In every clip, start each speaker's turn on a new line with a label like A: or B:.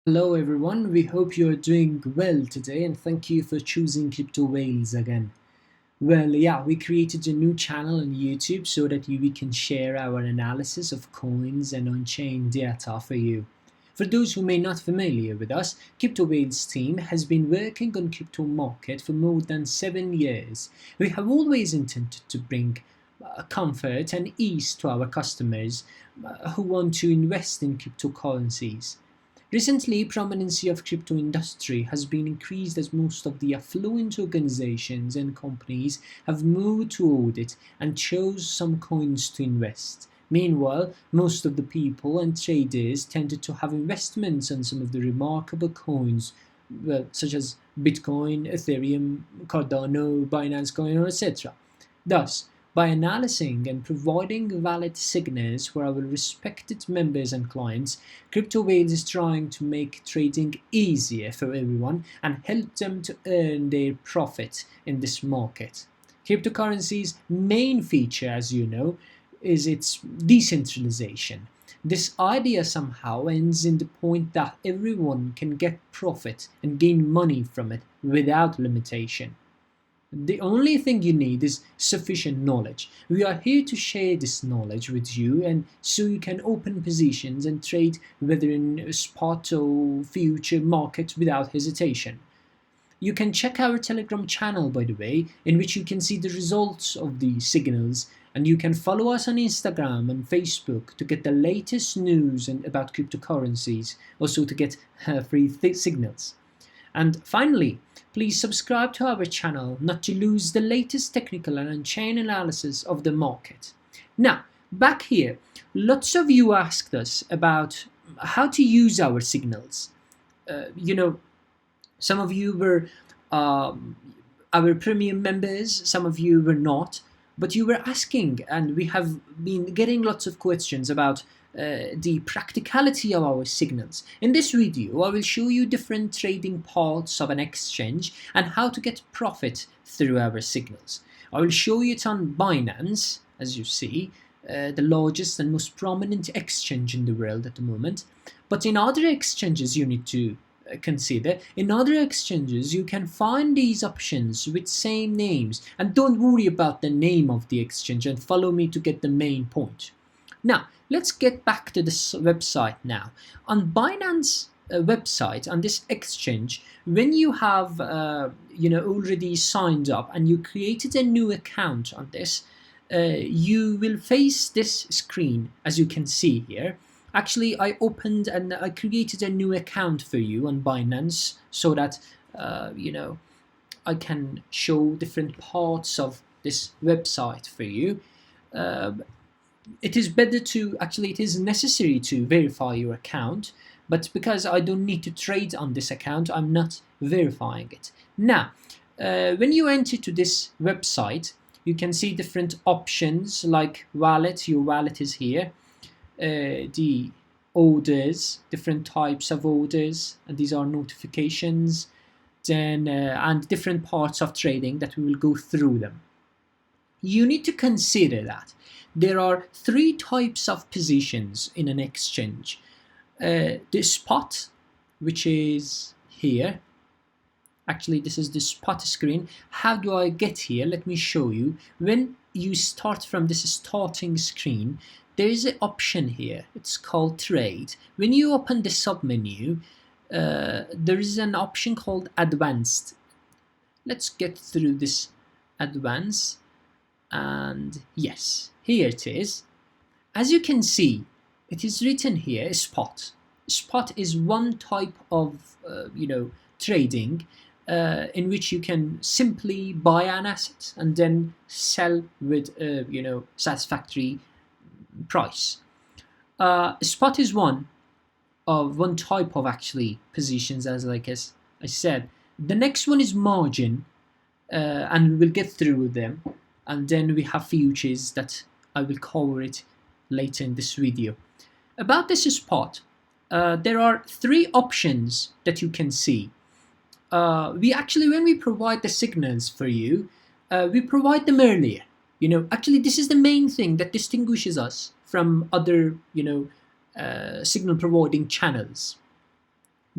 A: Hello everyone, we hope you're doing well today and thank you for choosing Crypto Whales again. Well, yeah, we created a new channel on YouTube so that we can share our analysis of coins and on-chain data for you. For those who may not familiar with us, Crypto Whales team has been working on crypto market for more than 7 years. We have always intended to bring comfort and ease to our customers who want to invest in cryptocurrencies. Recently, prominence of crypto industry has been increased as most of the affluent organizations and companies have moved toward it and chose some coins to invest. Meanwhile, most of the people and traders tended to have investments on some of the remarkable coins, well, such as Bitcoin, Ethereum, Cardano, Binance Coin, etc. Thus, by analyzing and providing valid signals for our respected members and clients, CryptoWhales is trying to make trading easier for everyone and help them to earn their profit in this market. Cryptocurrency's main feature, as you know, is its decentralization. This idea somehow ends in the point that everyone can get profit and gain money from it without limitation. The only thing you need is sufficient knowledge. We are here to share this knowledge with you and so you can open positions and trade whether in spot or future markets without hesitation. You can check our Telegram channel, by the way, in which you can see the results of the signals, and you can follow us on Instagram and Facebook to get the latest news and about cryptocurrencies, also to get free signals. And finally, please subscribe to our channel not to lose the latest technical and on-chain analysis of the market. Now, back here, lots of you asked us about how to use our signals. Some of you were our premium members, some of you were not, but you were asking, and we have been getting lots of questions about the practicality of our signals. In this video, I will show you different trading parts of an exchange and how to get profit through our signals. I will show you it on Binance, as you see, the largest and most prominent exchange in the world at the moment. But in other exchanges you need to consider. In other exchanges you can find these options with same names, and don't worry about the name of the exchange and follow me to get the main point. Now, let's get back to this website now. On Binance website, on this exchange, when you have already signed up and you created a new account on this, you will face this screen as you can see here. Actually, I opened and I created a new account for you on Binance so that I can show different parts of this website for you. It is better to, actually it is necessary to verify your account, but because I don't need to trade on this account, I'm not verifying it. Now, when you enter to this website, you can see different options like wallet. Your wallet is here. The orders, different types of orders, and these are notifications, then and different parts of trading that we will go through them. You need to consider that there are three types of positions in an exchange. The spot, which is here. Actually, this is the spot screen. How do I get here? Let me show you. When you start from this starting screen, there is an option here. It's called trade. When you open the submenu, there is an option called advanced. Let's get through this advanced. And yes, here it is. As you can see, it is written here spot. Spot is one type of trading in which you can simply buy an asset and then sell with satisfactory price. Spot is one type of actually positions, as I said. The next one is margin, and we'll get through them. And then we have futures that I will cover it later in this video. About this spot, there are three options that you can see. When we provide the signals for you, we provide them earlier. Actually, this is the main thing that distinguishes us from other signal providing channels.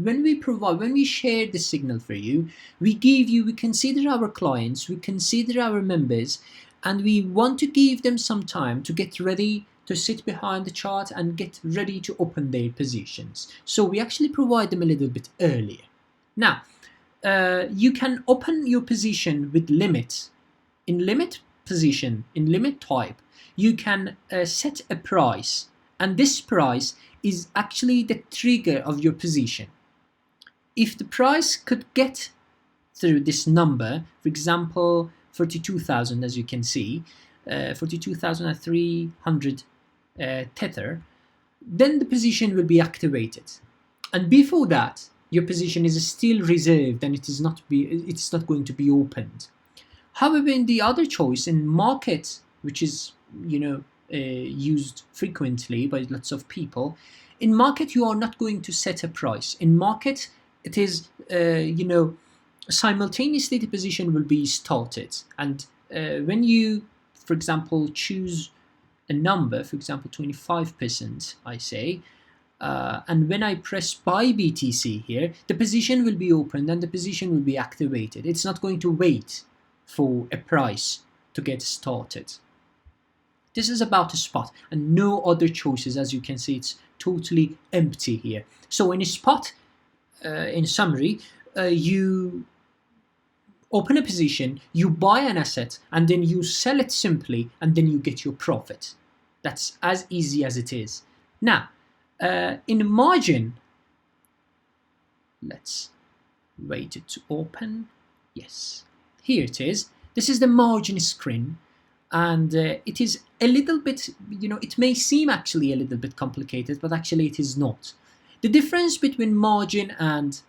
A: when we share the signal for you, we consider our clients, we consider our members, and we want to give them some time to get ready to sit behind the chart and get ready to open their positions. So we actually provide them a little bit earlier. Now, you can open your position with limits. In limit position, in limit type, you can set a price, and this price is actually the trigger of your position. If the price could get through this number, for example 42,000, as you can see, 42,300 tether, then the position will be activated. And before that, your position is still reserved and it's not going to be opened. However, in the other choice, in market, which is used frequently by lots of people, in market you are not going to set a price. In market, it is simultaneously the position will be started, and when you, for example, choose a number, for example 25%, I say, and when I press buy BTC here, the position will be opened and the position will be activated. It's not going to wait for a price to get started. This is about a spot and no other choices. As you can see, it's totally empty here. So in a spot, in summary, you open a position, you buy an asset, and then you sell it simply, and then you get your profit. That's as easy as it is. Now, in margin, let's wait it to open. Yes, here it is. This is the margin screen, and it is a little bit, it may seem actually a little bit complicated, but actually it is not. The difference between margin and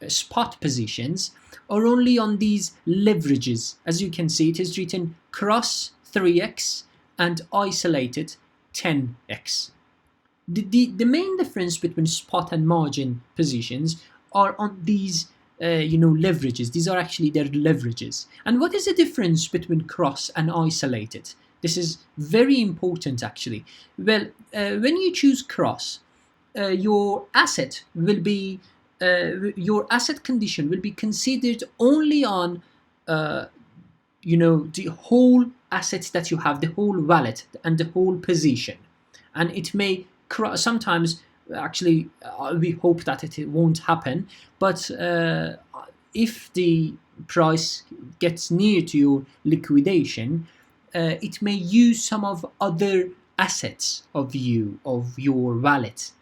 A: spot positions are only on these leverages. As you can see, it is written cross 3x and isolated 10x. The main difference between spot and margin positions are on these leverages. These are actually their leverages. And what is the difference between cross and isolated? This is very important actually. Well, when you choose cross, your asset will be your asset condition will be considered only on the whole assets that you have, the whole wallet and the whole position. And it may sometimes, actually, we hope that it won't happen, but if the price gets near to your liquidation, it may use some of other assets of your wallet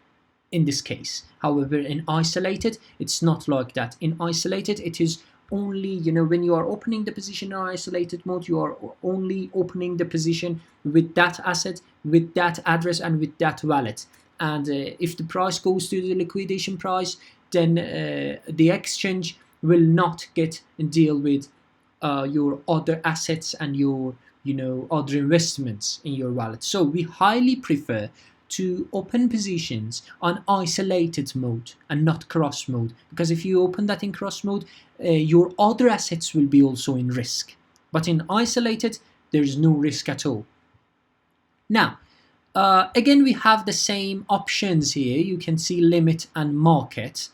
A: in this case. However, in isolated, it's not like that. In isolated, it is only, when you are opening the position in isolated mode, you are only opening the position with that asset, with that address, and with that wallet. And if the price goes to the liquidation price, then the exchange will not get and deal with your other assets and your other investments in your wallet. So we highly prefer to open positions on isolated mode and not cross mode, because if you open that in cross mode, your other assets will be also in risk. But in isolated, there is no risk at all. Now, again, we have the same options here. You can see limit and market,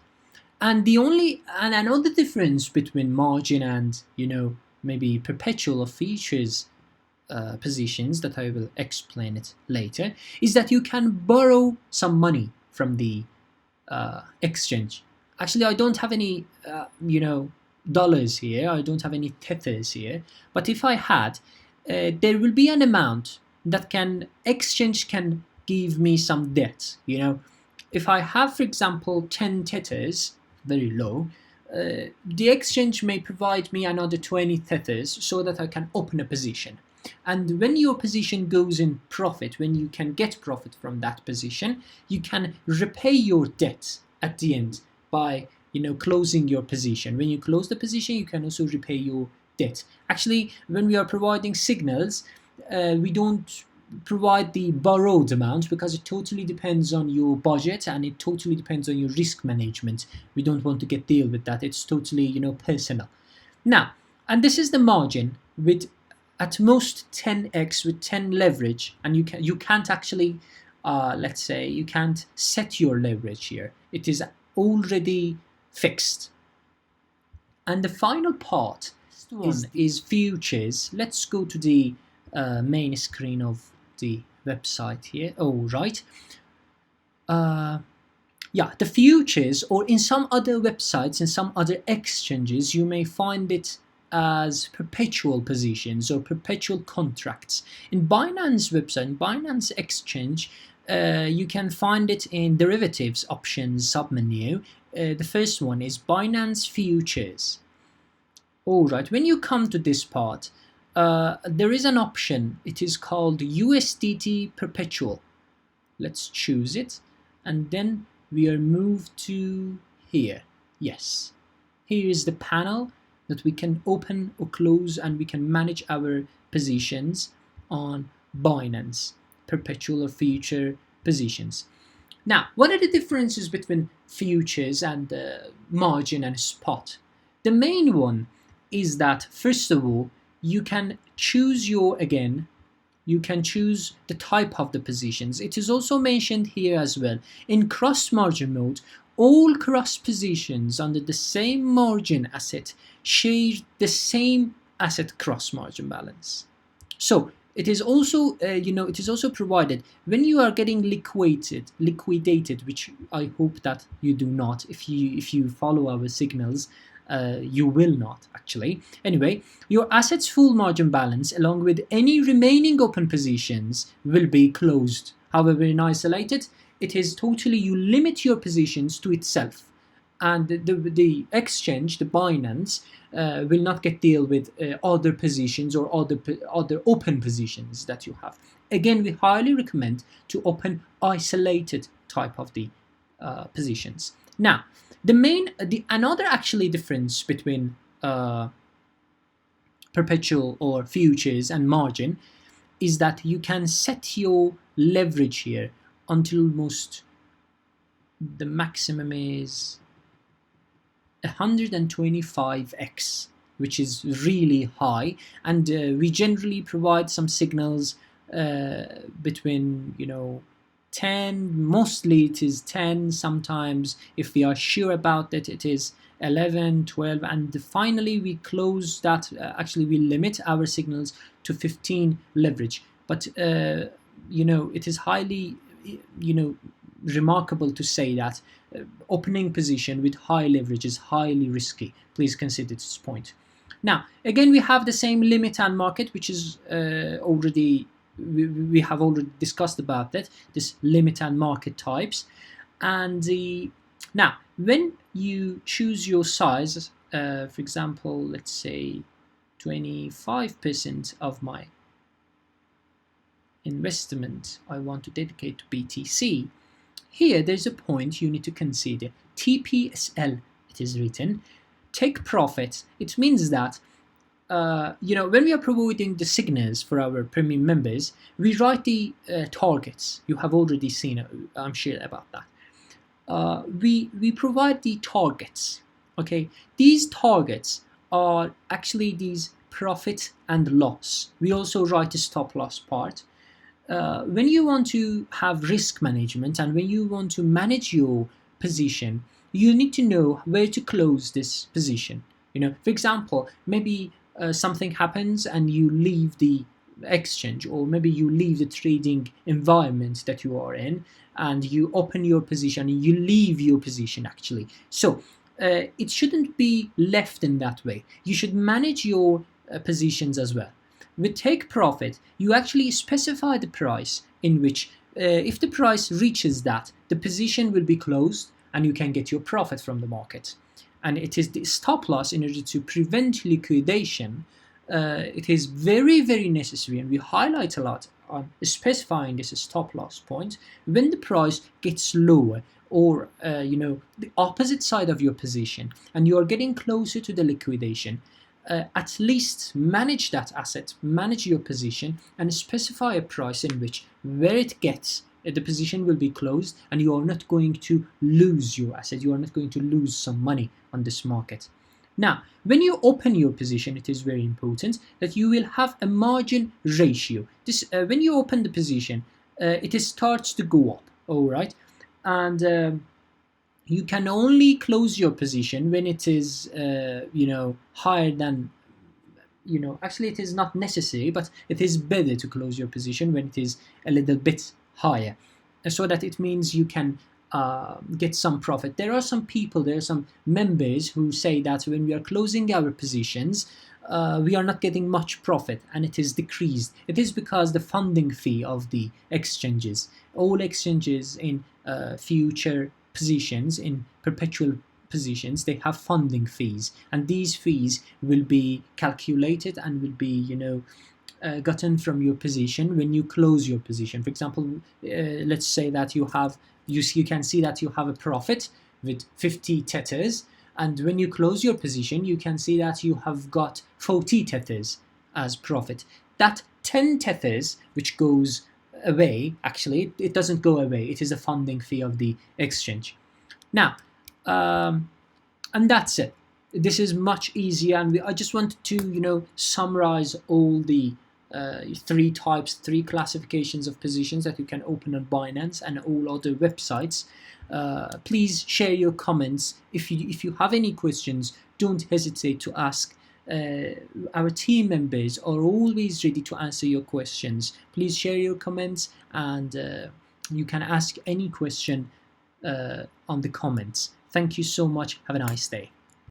A: and another difference between margin and maybe perpetual or features positions that I will explain it later, is that you can borrow some money from the exchange. Actually, I don't have any dollars here, I don't have any tethers here, but if I had, there will be an amount that exchange can give me some debt. If I have, for example, 10 tethers, very low, the exchange may provide me another 20 tethers so that I can open a position. And when your position goes in profit, when you can get profit from that position, you can repay your debt at the end by closing your position. When you close the position, you can also repay your debt. Actually, when we are providing signals, we don't provide the borrowed amount because it totally depends on your budget and it totally depends on your risk management. We don't want to deal with that. It's totally personal. Now, and this is the margin with at most 10x with 10 leverage, and you can't actually let's say you can't set your leverage here. It is already fixed. And the final part is futures. Let's go to the main screen of the website here. Oh, right. Yeah, the futures, or in some other websites, in some other exchanges, you may find it as perpetual positions or perpetual contracts. In Binance website, Binance exchange, you can find it in derivatives options submenu. The first one is Binance Futures. Alright, when you come to this part, there is an option. It is called USDT Perpetual. Let's choose it, and then we are moved to here. Yes, here is the panel that we can open or close, and we can manage our positions on Binance perpetual or future positions. Now, what are the differences between futures and margin and spot? The main one is that, first of all, you can choose you can choose the type of the positions. It is also mentioned here as well. In cross margin mode, all cross positions under the same margin asset share the same asset cross margin balance. So it is also it is also provided when you are getting liquidated, which I hope that you do not. If you follow our signals, you will not actually. Anyway, your assets full margin balance along with any remaining open positions will be closed. However, in isolated, it is totally, you limit your positions to itself, and the exchange, the Binance, will not get deal with other positions or other open positions that you have. Again, we highly recommend to open isolated type of the positions. Now, another actually difference between perpetual or futures and margin is that you can set your leverage here until almost the maximum is 125x, which is really high, and we generally provide some signals between 10, mostly it is 10, sometimes if we are sure about it, it is 11, 12, and finally we close that, actually we limit our signals to 15 leverage. But it is highly remarkable to say that opening position with high leverage is highly risky. Please consider this point. Now, again, we have the same limit and market, which is already we have already discussed about that, this limit and market types. And now when you choose your size, for example, let's say 25% of my investment I want to dedicate to BTC, here there's a point you need to consider. TPSL, it is written, take profit. It means that when we are providing the signals for our premium members, we write the targets. You have already seen, I'm sure about that. We provide the targets. Okay, these targets are actually these profit and loss. We also write the stop loss part. When you want to have risk management and when you want to manage your position, you need to know where to close this position. For example, maybe something happens and you leave the exchange, or maybe you leave the trading environment that you are in, and you open your position and you leave your position actually. So it shouldn't be left in that way. You should manage your positions as well. With take profit, you actually specify the price in which if the price reaches that, the position will be closed and you can get your profit from the market. And it is the stop loss in order to prevent liquidation. It is very, very necessary, and we highlight a lot on specifying this stop loss point when the price gets lower, or the opposite side of your position, and you are getting closer to the liquidation. At least manage that asset, manage your position, and specify a price in which where it gets, the position will be closed, and you are not going to lose your asset. You are not going to lose some money on this market. Now, when you open your position, it is very important that you will have a margin ratio. This when you open the position, it starts to go up. All right, and you can only close your position when it is higher than, actually it is not necessary, but it is better to close your position when it is a little bit higher, so that it means you can get some profit. There are some members who say that when we are closing our positions, we are not getting much profit and it is decreased. It is because the funding fee of the exchanges, all exchanges in future positions, in perpetual positions, they have funding fees, and these fees will be calculated and will be gotten from your position when you close your position. For example, let's say that you can see that you have a profit with 50 tethers, and when you close your position you can see that you have got 40 tethers as profit. That 10 tethers which goes away, actually it doesn't go away, it is a funding fee of the exchange. Now, and that's it. This is much easier, and I just wanted to summarize all the three classifications of positions that you can open on Binance and all other websites. Please share your comments. If you have any questions, don't hesitate to ask. Our team members are always ready to answer your questions. Please share your comments, and you can ask any question on the comments. Thank you so much. Have a nice day.